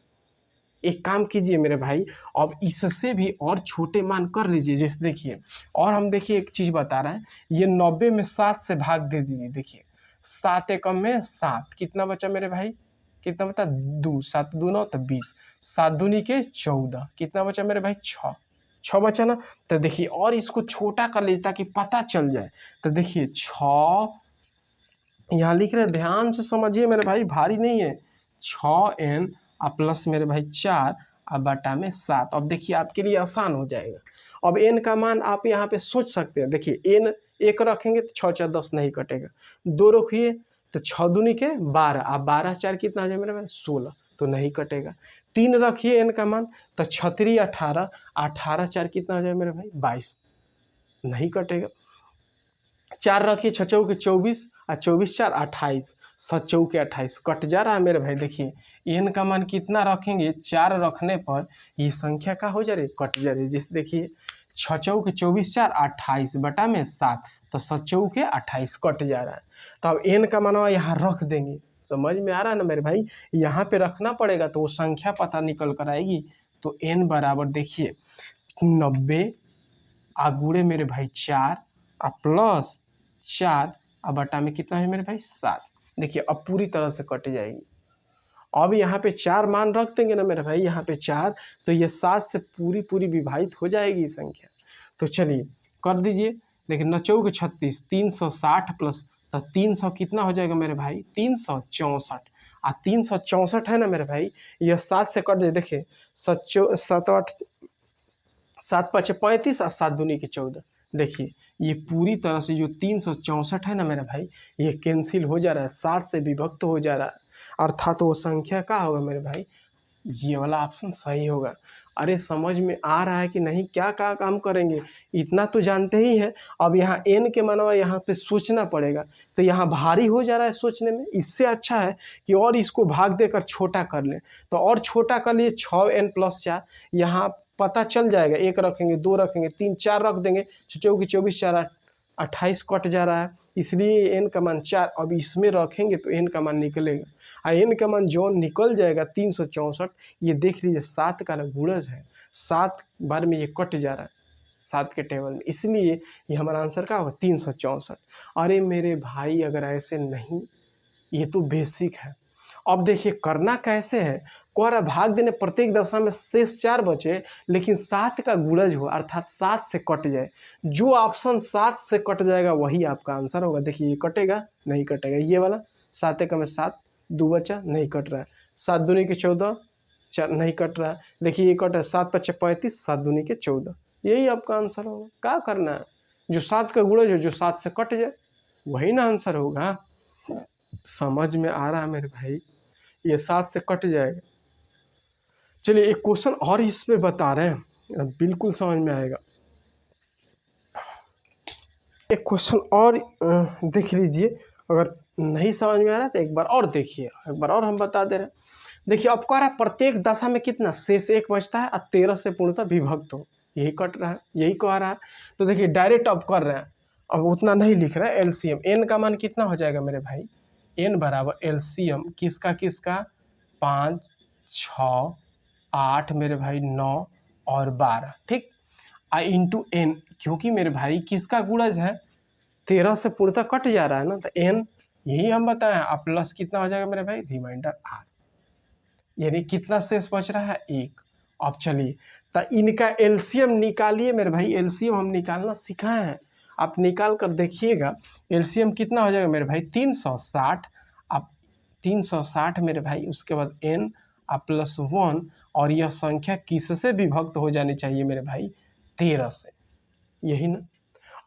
एक काम कीजिए मेरे भाई, अब इससे भी और छोटे मान कर लीजिए, जैसे देखिए और हम देखिए एक चीज़ बता रहे हैं, ये 90 में 7 से भाग दे दीजिए, देखिए 7 एकम में 7 कितना बचा मेरे भाई, कितना बता 2, 7 2 9 तो 20, 7 दूनी के 14, कितना बचा मेरे भाई 6 बचा ना। तो देखिए और इसको छोटा कर लीजिए ताकि पता चल जाए, तो देखिए 6 यहाँ लिख रहे, ध्यान से समझिए मेरे भाई, भारी नहीं है, 6n प्लस मेरे भाई 4 बटा में 7। अब देखिए आपके लिए आसान हो जाएगा। अब n का मान आप यहाँ पे सोच सकते हैं, देखिए n 1 रखेंगे तो 6 4 10 नहीं कटेगा, 2 रखिए तो 6 दूनी के 12, अब 12 4 कितना आ जाए मेरे भाई 16, तो नहीं कटेगा। 3 रखिए n का मान तो 6 3 18, 18 4 कितना हो जाए मेरे भाई 22, नहीं कटेगा। 4 रखिए 6 चौके 24 और 24 4 28, 7 चौके 28, कट जा रहा है मेरे भाई। देखिए एन का मान कितना रखेंगे, 4 रखने पर ये संख्या का हो जा रही कट जा रही, जैसे देखिए 6 चौके 24 4 28 बटा में 7, तो 7 चौके 28 कट जा रहा है। तो अब एन का मान यहाँ रख देंगे, समझ में आ रहा है ना मेरे भाई, यहाँ पे रखना पड़ेगा तो वो संख्या पता निकल कर आएगी। तो एन बराबर देखिए 90 गुणे मेरे भाई 4 प्लस 4 बटा में कितना है मेरे भाई 7, देखिए अब पूरी तरह से कट जाएगी। अब यहाँ पे 4 मान रख देंगे ना मेरे भाई, यहाँ पे 4, तो ये 7 से पूरी विभाजित हो जाएगी संख्या। तो चलिए कर दीजिए, देखिए 9 चौके 36, 360 प्लस, तो 300 कितना हो जाएगा मेरे भाई 364, 364 है ना मेरे भाई, यह 7 से कट जाए, देखिए 7 5 35 और 7 दूनी के 14, देखिए ये पूरी तरह से जो 364 है ना मेरे भाई, ये कैंसिल हो जा रहा है, 7 से विभक्त हो जा रहा है, अर्थात वो संख्या का होगा मेरे भाई, ये वाला ऑप्शन सही होगा। अरे समझ में आ रहा है कि नहीं, क्या काम करेंगे, इतना तो जानते ही हैं। अब यहाँ n के मानवा यहाँ पे सोचना पड़ेगा, तो यहाँ भारी हो जा रहा है सोचने में, इससे अच्छा है कि और इसको भाग देकर छोटा कर लें, तो और छोटा कर लिए 6n प्लस 4, यहाँ पता चल जाएगा। 1 रखेंगे, 2 रखेंगे, 3 4 रख देंगे, 4 की 24 4 28 कट जा रहा है, इसलिए एन का मान 4। अब इसमें रखेंगे तो एन का मान निकलेगा, और एन का मान जो निकल जाएगा 364। ये देख लीजिए 7 का गुणज है, 7 बार में ये कट जा रहा है 7 के टेबल में, इसलिए ये हमारा आंसर क्या होगा 364। अरे मेरे भाई अगर ऐसे नहीं, ये तो बेसिक है। अब देखिए करना कैसे है, कह रहा भाग देने प्रत्येक दशा में शेष 4 बचे, लेकिन 7 का गुणज हो अर्थात 7 से कट जाए। जो ऑप्शन 7 से कट जाएगा वही आपका आंसर होगा। देखिए ये कटेगा नहीं कटेगा, ये वाला 7 एक में 7, 2 बचा नहीं कट रहा है, 7 दूनी के 14 4 नहीं कट रहा है। देखिए ये कट रहा है 7 5 35, 7 दूनी के 14, यही आपका आंसर होगा। क्या करना है, जो 7 का गुणज हो जो 7 से कट जाए वही ना आंसर होगा। समझ में आ रहा है मेरे भाई, ये 7 से कट जाएगा। चलिए एक क्वेश्चन और इस पे बता रहे हैं, बिल्कुल समझ में आएगा। एक क्वेश्चन और देख लीजिए, अगर नहीं समझ में आ रहा तो एक बार और देखिए, एक बार और हम बता दे रहे हैं। देखिए अब कह रहा है प्रत्येक दशा में कितना शेष 1 बचता है और 13 से पूर्णतः विभक्त हो, यही कट रहा है, यही कह रहा है। तो देखिए डायरेक्ट अब कर रहे हैं, अब उतना नहीं लिख रहे हैं। एलसीएम एन का मान कितना हो जाएगा मेरे भाई, एन बराबर एलसीएम किसका किसका 5 6 8 मेरे भाई 9 और 12, ठीक। इंटू एन, क्योंकि मेरे भाई किसका गुणज है 13 से पूर्णतः कट जा रहा है ना, तो एन यही हम बताएं। अब प्लस कितना हो जाएगा मेरे भाई रिमाइंडर आर, यानी कितना शेष बच रहा है 1। अब चलिए तो इनका एलसीएम निकालिए मेरे भाई, एलसीएम हम निकालना सिखाए हैं, आप निकाल कर देखिएगा। एलसीएम कितना हो जाएगा मेरे भाई 360। अब 360 मेरे भाई, उसके बाद एन प्लस 1, और यह संख्या किससे विभक्त हो जानी चाहिए मेरे भाई 13 से, यही ना।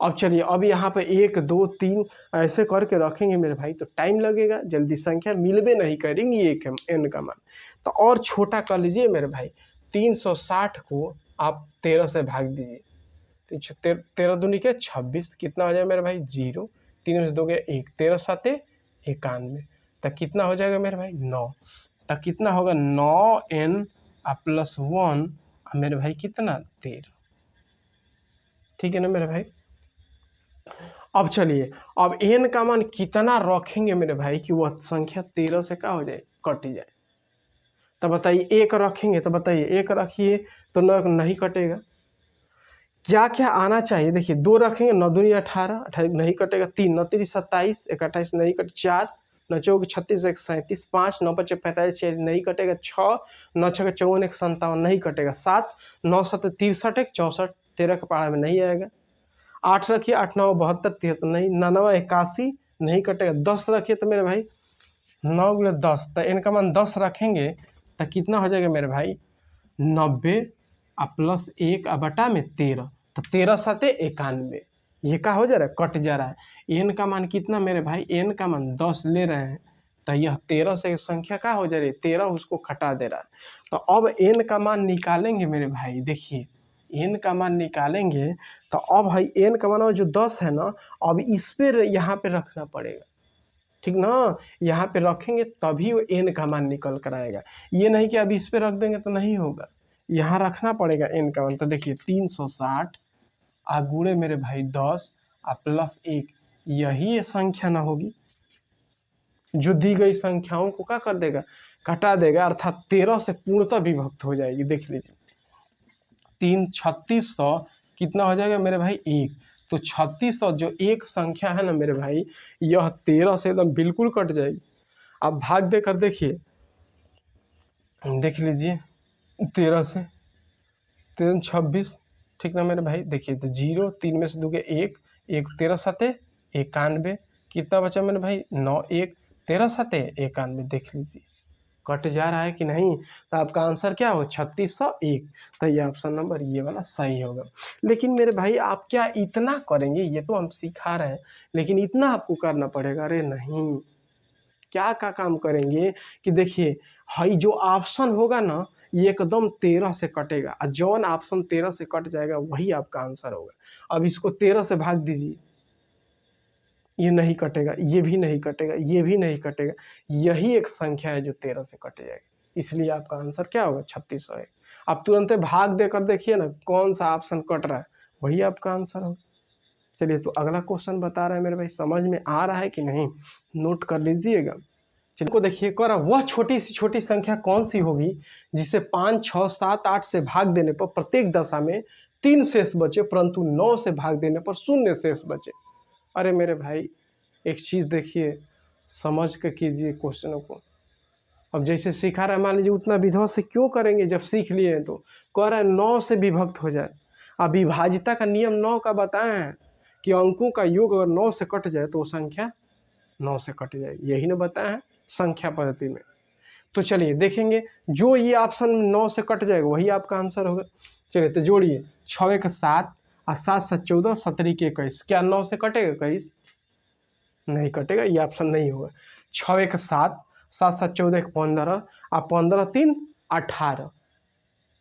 अब चलिए अब यहाँ पे 1 2 3 ऐसे करके रखेंगे मेरे भाई, तो टाइम लगेगा, जल्दी संख्या मिलबे नहीं करेंगी एक एन का मान। तो और छोटा कर लीजिए मेरे भाई, 360 को आप 13 से भाग दीजिए, 13 दूनी के 26, कितना हो जाएगा मेरे भाई 0, 3 में से 2 गया 1, 13 7 91, तो कितना हो जाएगा मेरे भाई 9। तो कितना होगा 9n प्लस 1 मेरे भाई कितना 13, ठीक है ना मेरे भाई। अब चलिए अब एन का मान कितना रखेंगे मेरे भाई कि वह संख्या 13 से क्या हो जाए कट जाए। तो बताइए 1 रखेंगे, तो बताइए 1 रखिए तो नहीं कटेगा। क्या क्या आना चाहिए, देखिए 2 रखेंगे 9 दूनी 18, 18 नहीं कटेगा, 3 9 3 27, 1 28 नहीं कट, 4 9 4 36, 1 37, 5 9 5 45 6 नहीं कटेगा, 6 9 6 54 1 57 नहीं कटेगा, 7 9 7 63 1 64 13 का पहाड़ में नहीं आएगा, 8 रखिए 8 9 72 73 नहीं, 9 81 नहीं कटेगा, 10 रखिए तो मेरे भाई 9 गुणे 10, तो इनका मान 10 रखेंगे तो कितना हो जाएगा मेरे भाई 90 प्लस 1 बटा में 13, तो 13 7 91, ये क्या हो जा रहा है कट जा रहा है। एन का मान कितना मेरे भाई, एन का मान 10 ले रहे हैं, तो यह 13 से संख्या क्या हो जा रही है 13 उसको खटा दे रहा है। तो अब एन का मान निकालेंगे मेरे भाई, देखिए एन का मान निकालेंगे तो अब भाई एन का मान जो 10 है ना, अब इस पर यहाँ पे रखना पड़ेगा, ठीक ना। यहाँ पे रखेंगे तभी वो एन का मान निकल कर आएगा, ये नहीं कि अब इस पे रख देंगे तो नहीं होगा, यहाँ रखना पड़ेगा एन का मान। तो देखिए 360 गुणे मेरे भाई 10 प्लस 1, यही संख्या ना होगी जो दी गई संख्याओं को क्या कर देगा घटा देगा, अर्थात 13 से पूर्णतः विभक्त हो जाएगी। देख लीजिए 3 3600 कितना हो जाएगा मेरे भाई 1, तो 3600 जो एक संख्या है ना मेरे भाई, यह 13 से एकदम बिल्कुल कट जाएगी। अब भाग देकर देखिए, देख लीजिए 13 से 3 26, ठीक ना मेरे भाई। देखिए तो 0 3 में से 2 के 1 1 13 7 91, कितना बचा मेरे भाई 9 1 13 7 91, देख लीजिए कट जा रहा है कि नहीं। तो आपका आंसर क्या हो 3601, तो ये ऑप्शन नंबर ये वाला सही होगा। लेकिन मेरे भाई आप क्या इतना करेंगे, ये तो हम सिखा रहे हैं, लेकिन इतना आपको करना पड़ेगा। अरे नहीं, क्या काम करेंगे कि देखिए हाई जो ऑप्शन होगा ना ये एकदम 13 से कटेगा, और जौन ऑप्शन 13 से कट जाएगा वही आपका आंसर होगा। अब इसको 13 से भाग दीजिए, ये नहीं कटेगा, ये भी नहीं कटेगा, ये भी नहीं कटेगा, यही एक संख्या है जो 13 से कट जाएगी, इसलिए आपका आंसर क्या होगा 3601। आप तुरंत भाग देकर देखिए ना कौन सा ऑप्शन कट रहा है, वही आपका आंसर होगा। चलिए तो अगला क्वेश्चन बता रहा है मेरे भाई, समझ में आ रहा है कि नहीं, नोट कर लीजिएगा। चलिए को देखिए, कह रहा वह छोटी सी छोटी संख्या कौन सी होगी जिसे 5, 6, 7, 8 से भाग देने पर प्रत्येक दशा में 3 शेष बचे, परंतु 9 से भाग देने पर 0 शेष बचे। अरे मेरे भाई एक चीज़ देखिए, समझ कर कीजिए क्वेश्चनों को। अब जैसे सिखा रहा है, मान लीजिए उतना विधिवत से क्यों करेंगे जब सीख लिए हैं, तो कह रहा है 9 से विभक्त हो जाए। अब विभाजिता का नियम 9 का बताए हैं कि अंकों का योग अगर 9 से कट जाए तो वो संख्या 9 से कट जाएगी, यही ना बताया है संख्या पद्धति में। तो चलिए देखेंगे, जो ये ऑप्शन 9 से कट जाएगा वही आपका आंसर होगा। चलिए तो जोड़िए, 6 1 7 और 7 7 14 17 21, क्या 9 से कटेगा 21? नहीं कटेगा, ये ऑप्शन नहीं होगा। 6 1 7 7 7 14 15 और 15 3 18,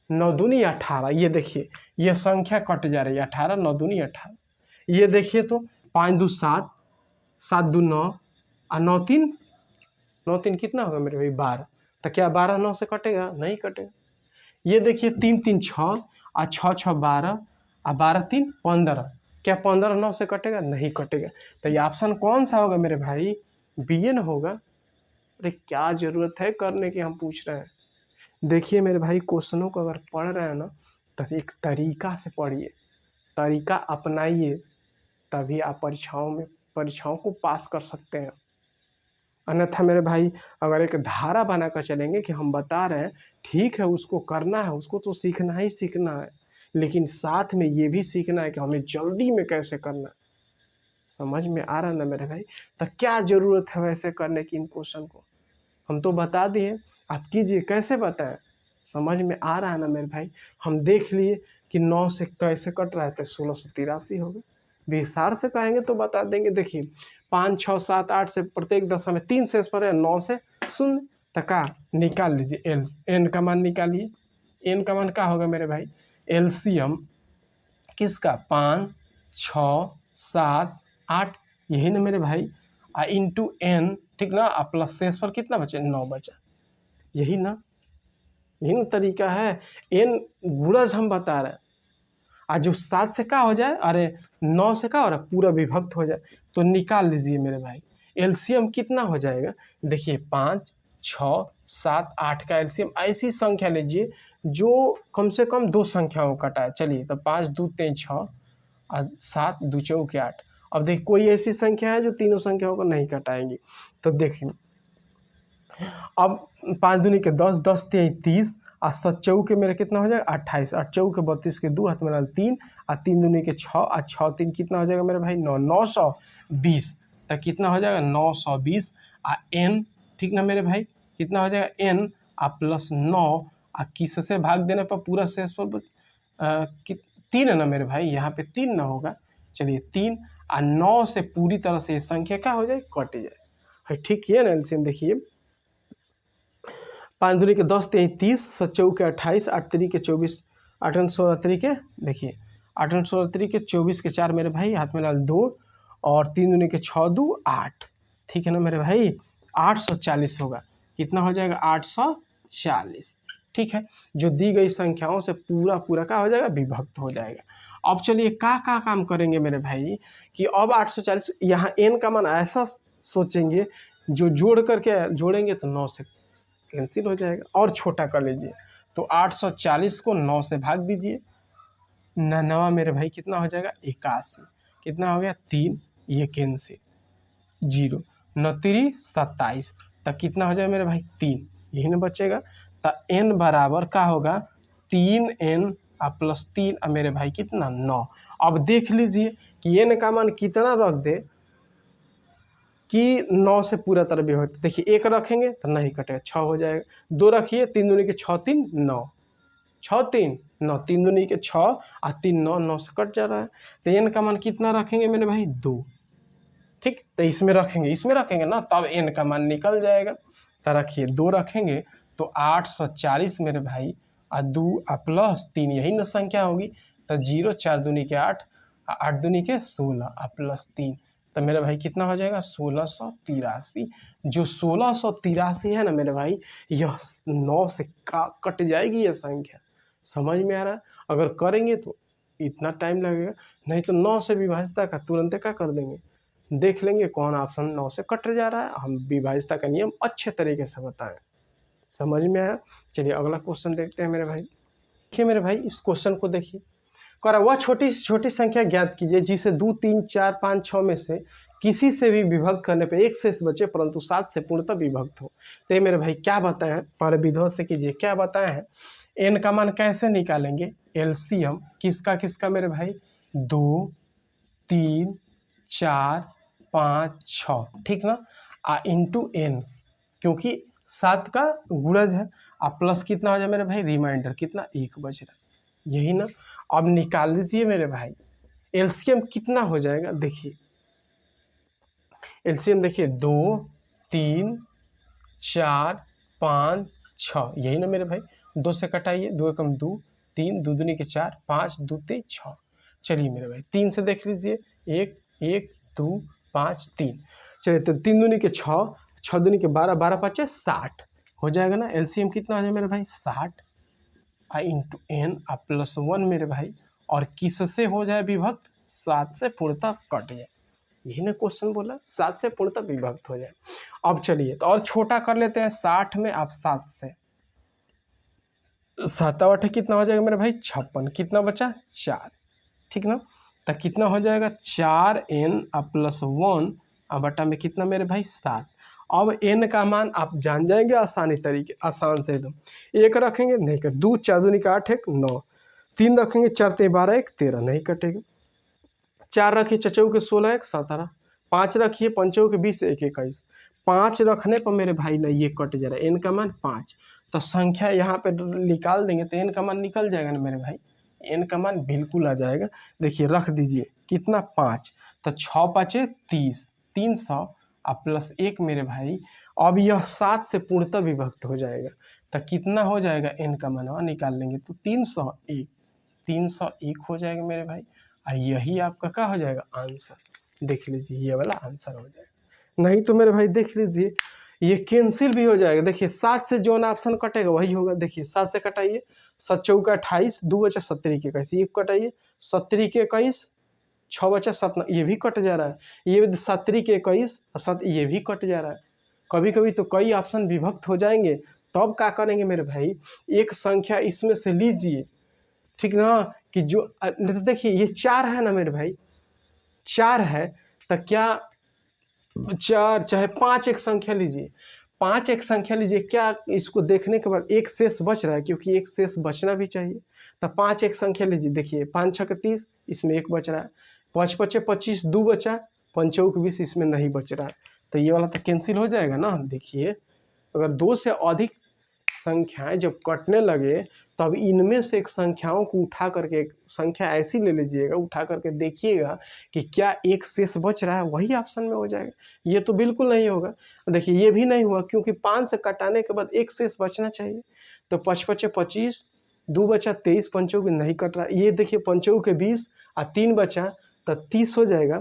9 दूनी 18। ये देखिए ये संख्या कट जा रही है, 18 9 दूनी 18। ये देखिए तो 5 2 7 7 2 9 और 9 3 9 3 कितना होगा मेरे भाई 12। तो क्या 12 9 से कटेगा? नहीं कटेगा। ये देखिए 3 3 6 और 6 6 12 और 12 3 15, क्या 15 9 से कटेगा? नहीं कटेगा। तो ये ऑप्शन कौन सा होगा मेरे भाई? बी न होगा। अरे क्या ज़रूरत है करने की, हम पूछ रहे हैं। देखिए मेरे भाई क्वेश्चनों को अगर पढ़ रहे हैं ना तो एक तरीका से पढ़िए, तरीका अपनाइए, तभी आप परीक्षाओं को पास कर सकते हैं। अन्यथा मेरे भाई अगर एक धारा बनाकर चलेंगे कि हम बता रहे हैं ठीक है उसको करना है, उसको तो सीखना ही सीखना है, लेकिन साथ में ये भी सीखना है कि हमें जल्दी में कैसे करना है। समझ में आ रहा है ना मेरे भाई? तो क्या ज़रूरत है वैसे करने की इन क्वेश्चन को? हम तो बता दिए, आप कीजिए। कैसे बताएं? समझ में आ रहा है ना मेरे भाई? हम देख लिए कि 9 से कैसे कट रहा है, तो 1683 हो गए। विस्तार से कहेंगे तो बता देंगे। देखिए 5 6 7 8 से प्रत्येक दशा में 3 शेष पर है, 9 से 0 तक का निकाल लीजिए। एन का मान निकालिए। एन का मान क्या होगा मेरे भाई? एलसीएम किसका? 5 6 7 8, यही ना मेरे भाई, इंटू एन, ठीक ना, प्लस शेष पर कितना बचे? 9 बचा, यही ना, यही ना तरीका है। एन गुणज हम बता रहे हैं, और जो 7 से क्या हो जाए, अरे 9 से क्या हो रहा है, पूरा विभक्त हो जाए, तो निकाल लीजिए मेरे भाई। एलसीएम कितना हो जाएगा? देखिए 5 6 7 8 का एलसीएम ऐसी संख्या लीजिए जो कम से कम 2 संख्याओं का कटा है। चलिए तो 5 2 3 6 और 7 2 4 8। अब देखिए कोई ऐसी संख्या है जो तीनों संख्याओं को नहीं कटाएंगी, तो देखिए अब 5 दूनी के 10 10 3 30 और 7 चौके मेरे कितना हो जाएगा? 28, 8 चौके 32 के 2 हाथ में 3 और 3 दूनी के 6 और 6 3 कितना हो जाएगा मेरे भाई? 9 920, तो कितना हो जाएगा? 920 और एन, ठीक ना मेरे भाई, कितना हो जाएगा? एन और प्लस 9 और किस से भाग देने पर पूरा शेष पर 3 है ना मेरे भाई, यहाँ पे 3 ना होगा। चलिए 3 और 9 से पूरी तरह से संख्या क्या हो जाए? कट जाए। ठीक है ना एलसीएम? देखिए 5 दूनी के 10 3 30, 7 चौके 28, 8 3 के 24, 8 16 3 के, देखिए 8 16 3 के 24 के 4 मेरे भाई, हाथ में डाल 2 और 3 दूनी के 6 2 8, ठीक है ना मेरे भाई? 840 होगा। कितना हो जाएगा? 840, ठीक है। जो दी गई संख्याओं से पूरा क्या हो जाएगा? विभक्त हो जाएगा। अब चलिए का काम करेंगे मेरे भाई कि अब 840 यहाँ एन का मान ऐसा सोचेंगे जो जोड़ करके जोड़ेंगे तो 9 से कैंसिल हो जाएगा, और छोटा कर लीजिए। तो 840 को 9 से भाग दीजिए, 9 मेरे भाई कितना हो जाएगा? 81, कितना हो गया? 3, ये कैंसिल, 0 9 3 27, तब कितना हो जाएगा मेरे भाई? 3, यही ना बचेगा। तो n बराबर क्या होगा? 3n प्लस 3 मेरे भाई कितना? 9। अब देख लीजिए कि n का मान कितना रख दे कि 9 से पूरा तरह भी होता। देखिए 1 रखेंगे तो नहीं कटेगा, 6 हो जाएगा। 2 रखिए, 3 दूनी के 6 3 9, 6 3 9, 3 दूनी के 6 और 3 9, 9 से कट जा रहा है। तो n का मान कितना रखेंगे मेरे भाई? 2, ठीक। तो इसमें रखेंगे ना, तब n का मान निकल जाएगा। तो रखिए 2 रखेंगे तो 840 मेरे भाई, और 2 प्लस 3, यही ना संख्या होगी। तो 0 4 दूनी के 8, 8 दूनी के 16 प्लस 3, तो मेरे भाई कितना हो जाएगा? 1683। जो 1683 है ना मेरे भाई, यह 9 से कट जाएगी ये संख्या। समझ में आ रहा है? अगर करेंगे तो इतना टाइम लगेगा, नहीं तो 9 से विभाज्यता का तुरंत क्या कर देंगे, देख लेंगे कौन ऑप्शन 9 से कट जा रहा है। हम विभाज्यता का नियम अच्छे तरीके से बताएं। समझ में आया? चलिए अगला क्वेश्चन देखते हैं मेरे भाई। देखिए मेरे भाई इस क्वेश्चन को देखिए, कह रहा वह छोटी से छोटी संख्या ज्ञात कीजिए जिसे 2, 3, 4, 5, 6 में से किसी से भी विभक्त करने पे एक शेष बचे परंतु 7 से पूर्णतः विभक्त हो। तो ये मेरे भाई क्या बताए हैं, पहले विधि से कीजिए, क्या बताए हैं, एन का मान कैसे निकालेंगे, एलसीएम किसका किसका मेरे भाई, 2, 3, 4, 5, 6, ठीक ना, इंटू एन, क्योंकि 7 का गुणज है, प्लस कितना हो जाए मेरे भाई, रिमाइंडर कितना 1 बच रहा है, यही ना। अब निकाल लीजिए मेरे भाई, एलसीएम कितना हो जाएगा, देखिए एलसीएम देखिए 2, 3, 4, 5, 6, यही ना मेरे भाई, 2 से कटाइए, 2 एकम 2, 3, 2 दूनी के 4, 5, 2 3 6। चलिए मेरे भाई 3 से देख लीजिए, 1, 1, 2, 5, 3, चलिए तो 3 दूनी के 6, 6 दूनी के 12, 12 5 60 हो जाएगा ना। एलसीएम कितना हो जाए मेरे भाई 60 इंटू एन प्लस 1 मेरे भाई, और किससे हो जाए विभक्त, 7 से पूर्णतः कट जाए, यही ना क्वेश्चन बोला, 7 से पूर्णतः विभक्त हो जाए। अब चलिए तो और छोटा कर लेते हैं, 60 में आप 7 से 7 8 कितना हो जाएगा मेरे भाई 56, कितना बचा 4, ठीक ना, तो कितना हो जाएगा 4n प्लस 1 बटा में कितना मेरे भाई 7। अब n का मान आप जान जाएंगे आसान से एकदम, 1 रखेंगे नहीं कट, 2 4 दूनी का 8 1 9, 3 रखेंगे 4 3 12 1 13 नहीं कटेगा, 4 रखिए चचौ के 16 1 17, 5 रखिए पंचों के 20 1 21, 5 रखने पर मेरे भाई ना ये कट जा रहा है, n का मान 5, तो संख्या यहाँ पे निकाल देंगे तो n का मान निकल जाएगा ना मेरे भाई, n का मान बिल्कुल आ जाएगा। देखिए रख दीजिए कितना 5, तो 6 5 30, 300 प्लस 1 मेरे भाई, अब यह 7 से पूर्णतः विभक्त हो जाएगा, तो कितना हो जाएगा n का मान निकाल लेंगे तो 301 हो जाएगा मेरे भाई, और यही आपका क्या हो जाएगा आंसर, देख लीजिए ये वाला आंसर हो जाएगा। नहीं तो मेरे भाई देख लीजिए ये कैंसिल भी हो जाएगा, देखिए 7 से जो ना ऑप्शन कटेगा वही होगा, देखिए 7 से कटाइए, 7 चौका 28, 2 बचा 70 के 21, ये कटाइए 70 के 21, 6 बचा 7, ये भी कट जा रहा है, ये 70 के 21 7, ये भी कट जा रहा है। कभी कभी तो कई ऑप्शन विभक्त हो जाएंगे, तब क्या करेंगे मेरे भाई, एक संख्या इसमें से लीजिए, ठीक ना, कि जो देखिए ये 4 है ना मेरे भाई, 4 है, तो क्या 4 चाहे 5 एक संख्या लीजिए, 5 एक संख्या लीजिए, क्या इसको देखने के बाद एक शेष बच रहा है, क्योंकि एक शेष बचना भी चाहिए, तो 5 एक संख्या लीजिए, देखिए 5 6 30, इसमें एक बच रहा है, 5 5 25, 2 बचा, 5 20, इसमें नहीं बच रहा है, तो ये वाला तो कैंसिल हो जाएगा ना। देखिए अगर 2 से अधिक संख्याएं जब कटने लगे तब इनमें से एक संख्याओं को उठा करके, एक संख्या ऐसी ले लीजिएगा, उठा करके देखिएगा कि क्या एक शेष बच रहा है, वही ऑप्शन में हो जाएगा, ये तो बिल्कुल नहीं होगा। देखिए ये भी नहीं हुआ, क्योंकि 5 से कटाने के बाद एक शेष बचना चाहिए, तो 5 5 25, 2 बचा 23, पंचों के नहीं कट रहा, ये देखिए पंचों के 20 और 3 बचा तो 30 हो जाएगा,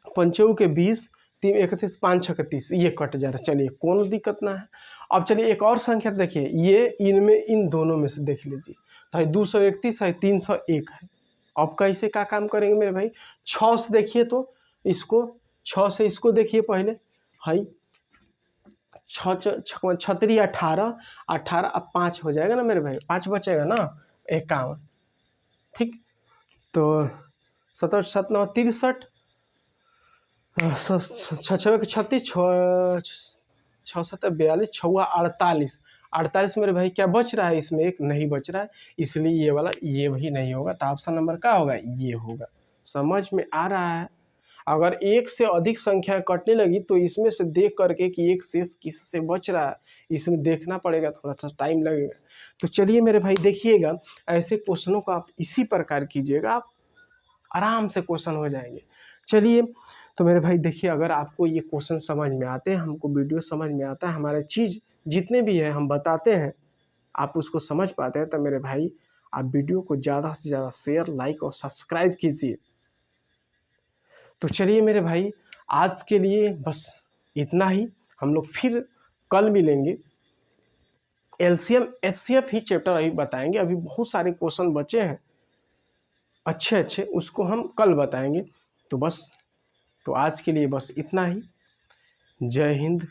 पंचों के 20, 3 31, 5 6 30, ये कट जा रहा है, चलिए कौन दिक्कत ना है। अब चलिए एक और संख्या देखिए, ये इनमें इन दोनों में से देख लीजिए, तो 231 है, 301 है, अब कैसे क्या काम करेंगे मेरे भाई, 6 से देखिए, तो इसको 6 से इसको देखिए पहले, हाई 6 छतरी 18, 18 अब 5 हो जाएगा ना मेरे भाई, 5 बचेगा ना 51, ठीक, तो 17 7 9 63, 6 के 36, 6 7 42, 6 48, 48 मेरे भाई क्या बच रहा है, इसमें एक नहीं बच रहा है, इसलिए ये वाला ये भी नहीं होगा, तो ऑप्शन नंबर क्या होगा, ये होगा। समझ में आ रहा है? अगर एक से अधिक संख्या कटने लगी तो इसमें से देख करके कि एक शेष किससे बच रहा है, इसमें देखना पड़ेगा, थोड़ा सा टाइम लगेगा। तो चलिए मेरे भाई देखिएगा, ऐसे क्वेश्चनों को आप इसी प्रकार कीजिएगा, आप आराम से क्वेश्चन हो जाएंगे। चलिए तो मेरे भाई देखिए, अगर आपको ये क्वेश्चन समझ में आते हैं, हमको वीडियो समझ में आता है, हमारे चीज़ जितने भी है हम बताते हैं, आप उसको समझ पाते हैं, तो मेरे भाई आप वीडियो को ज़्यादा से ज़्यादा शेयर, लाइक और सब्सक्राइब कीजिए। तो चलिए मेरे भाई आज के लिए बस इतना ही, हम लोग फिर कल मिलेंगे एलसीएम एचसीएफ ही चैप्टर अभी बताएंगे, अभी बहुत सारे क्वेश्चन बचे हैं अच्छे अच्छे, उसको हम कल बताएंगे। तो बस, तो आज के लिए बस इतना ही। जय हिंद।